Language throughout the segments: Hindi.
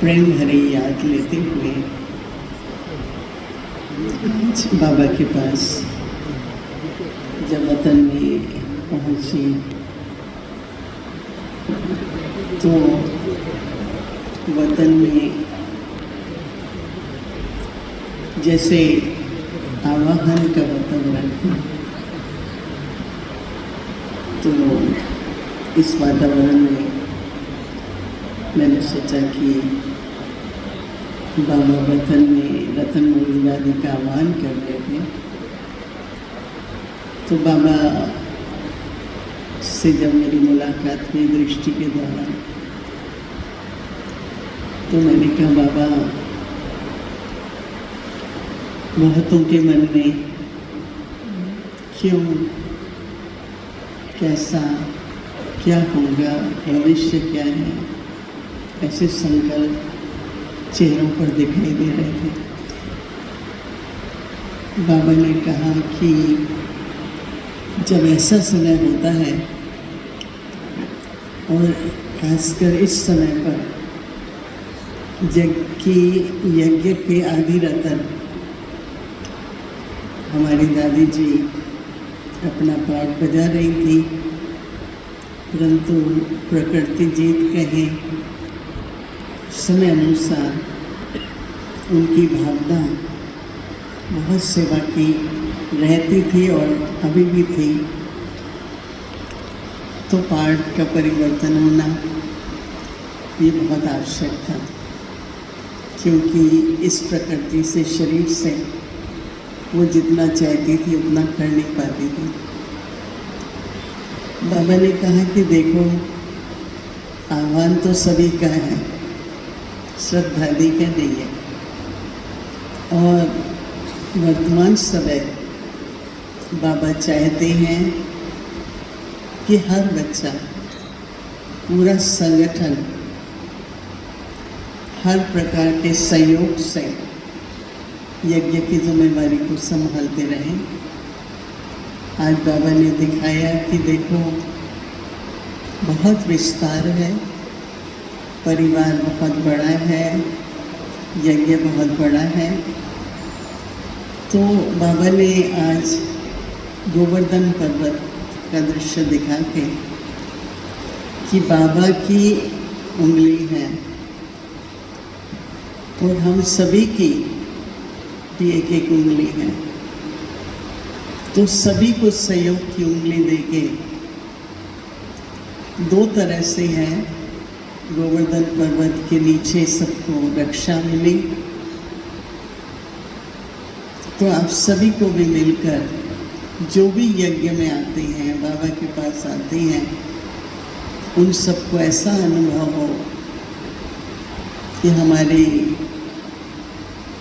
प्रेम भरी याद लेते हुए बाबा के पास जब वतन में पहुंची तो वतन में जैसे आवाहन का वातावरण था, तो इस वातावरण में मैंने सोचा कि बाबा वतन में रतन मोदी दादी का आह्वान कर रहे थे, तो बाबा से जब मेरी मुलाकात हुई दृष्टि के द्वारा, तो मैंने कहा बाबा, बहुतों के मन में क्यों, कैसा, क्या होगा, भविष्य क्या है, ऐसे संकल्प चेहरों पर दिखाई दे रहे थे। बाबा ने कहा कि जब ऐसा समय होता है और खासकर इस समय पर यज्ञ के आदि रतन हमारी दादी जी अपना पाठ बजा रही थी, परंतु प्रकृति जीत कहे समय अनुसार उनकी भावना बहुत सेवा की रहती थी और अभी भी थी, तो पाठ का परिवर्तन होना ये बहुत आवश्यक था, क्योंकि इस प्रकृति से, शरीर से वो जितना चाहती थी उतना कर नहीं पाती थी। बाबा ने कहा कि देखो, आह्वान तो सभी का है, श्रद्धालु का नहीं है, और वर्तमान समय बाबा चाहते हैं कि हर बच्चा, पूरा संगठन हर प्रकार के सहयोग से यज्ञ की जिम्मेवारी को संभालते रहें। आज बाबा ने दिखाया कि देखो, बहुत विस्तार है, परिवार बहुत बड़ा है, यज्ञ बहुत बड़ा है। तो बाबा ने आज गोवर्धन पर्वत का दृश्य दिखा के कि बाबा की उंगली है और हम सभी की भी एक एक उंगली है, तो सभी को सहयोग की उंगली देके दो तरह से है, गोवर्धन पर्वत के नीचे सबको रक्षा मिली, तो आप सभी को भी मिलकर जो भी यज्ञ में आते हैं, बाबा के पास आते हैं, उन सबको ऐसा अनुभव हो कि हमारे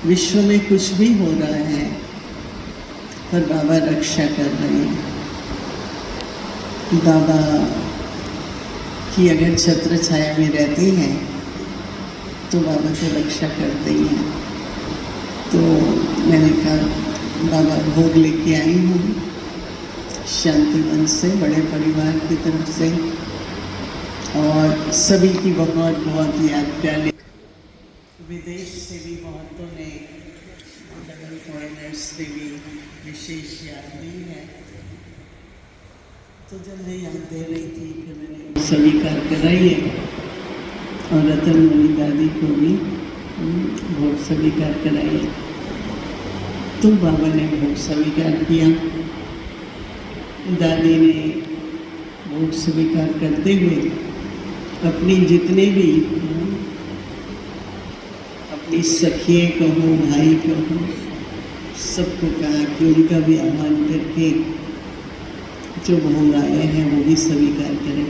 विश्व में कुछ भी हो रहा है पर बाबा रक्षा कर रहे हैं। बाबा कि अगर छत्र छाया में रहते हैं तो बाबा तो रक्षा करते ही हैं। तो मैंने कहा बाबा भोग लेके आई हूँ शांतिवन से, बड़े परिवार की तरफ से, और सभी की बहुत बहुत याद प्याले। विदेश से भी बहुतों ने, डबल फॉरेनर्स से भी विशेष याद दी है। तो जब मैं याद दे रही थी फिर मैंने स्वीकार कराइए, और रतन मोदी दादी को भी भोग स्वीकार कराइए। तो बाबा ने भोग स्वीकार किया। दादी ने भोग स्वीकार करते हुए अपनी जितने भी, अपनी सखिए कहो, भाई कहो, सबको कहा कि उनका भी आह्वान करके जो भोग आए हैं वो भी स्वीकार करें।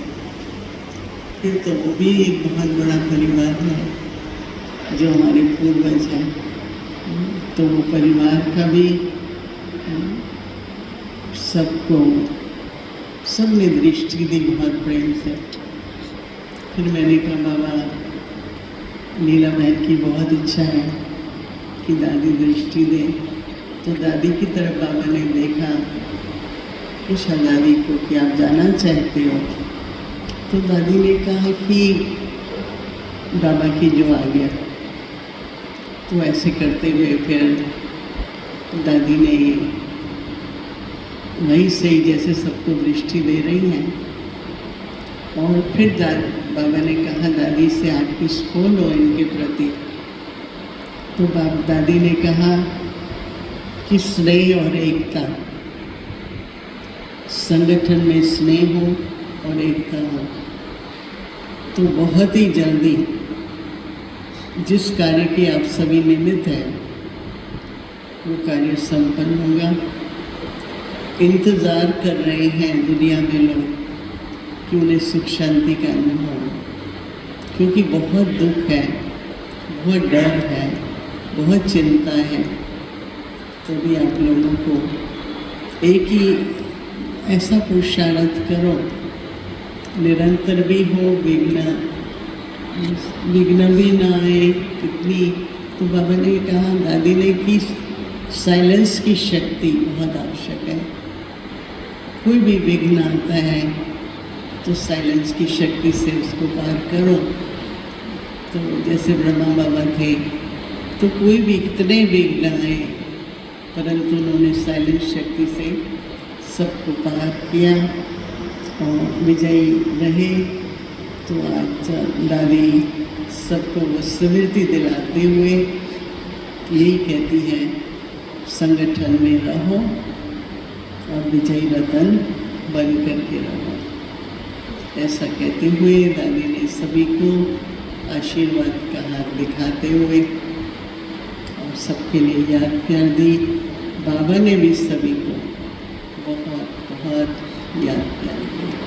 फिर तो वो भी एक बहुत बड़ा परिवार है जो हमारे पूर्वज हैं, तो वो परिवार का भी सबको, सबने दृष्टि दी बहुत प्रेम से। फिर मैंने कहा बाबा, लीला बहन की बहुत इच्छा है कि दादी दृष्टि दे। तो दादी की तरफ बाबा ने देखा, पूछा दादी को कि आप जाना चाहते हो? तो दादी ने कहा कि बाबा की जो आज्ञा। तो ऐसे करते हुए फिर दादी ने वहीं से ही जैसे सबको दृष्टि दे रही हैं, और फिर बाबा ने कहा दादी से आप कुछ बोलो इनके प्रति। तो दादी ने कहा कि स्नेह और एकता, संगठन में स्नेह हो और एकता हो तो बहुत ही जल्दी जिस कार्य के आप सभी निमित्त हैं वो कार्य संपन्न होगा। इंतज़ार कर रहे हैं दुनिया में लोग कि उन्हें सुख शांति का अनुभव हो, क्योंकि बहुत दुख है, बहुत डर है, बहुत चिंता है। तो भी आप लोगों को एक ही ऐसा पुरुषार्थ करो, निरंतर भी हो, विघ्न भी ना आए कितनी। तो बाबा ने कहा, दादी ने कि साइलेंस की शक्ति बहुत आवश्यक है। कोई भी विघ्न आता है तो साइलेंस की शक्ति से उसको पार करो। तो जैसे ब्रह्मा बाबा थे तो कोई भी कितने विघ्न आए परंतु उन्होंने साइलेंस शक्ति से सबको पार किया और विजयी रहे। तो आज दादी सबको वो स्मृति दिलाते हुए यही कहती है, संगठन में रहो और विजयी रतन बन करके रहो। ऐसा कहते हुए दादी ने सभी को आशीर्वाद का हाथ दिखाते हुए और सबके लिए याद कर दी। बाबा ने भी सभी को बहुत बहुत याद कर दिया।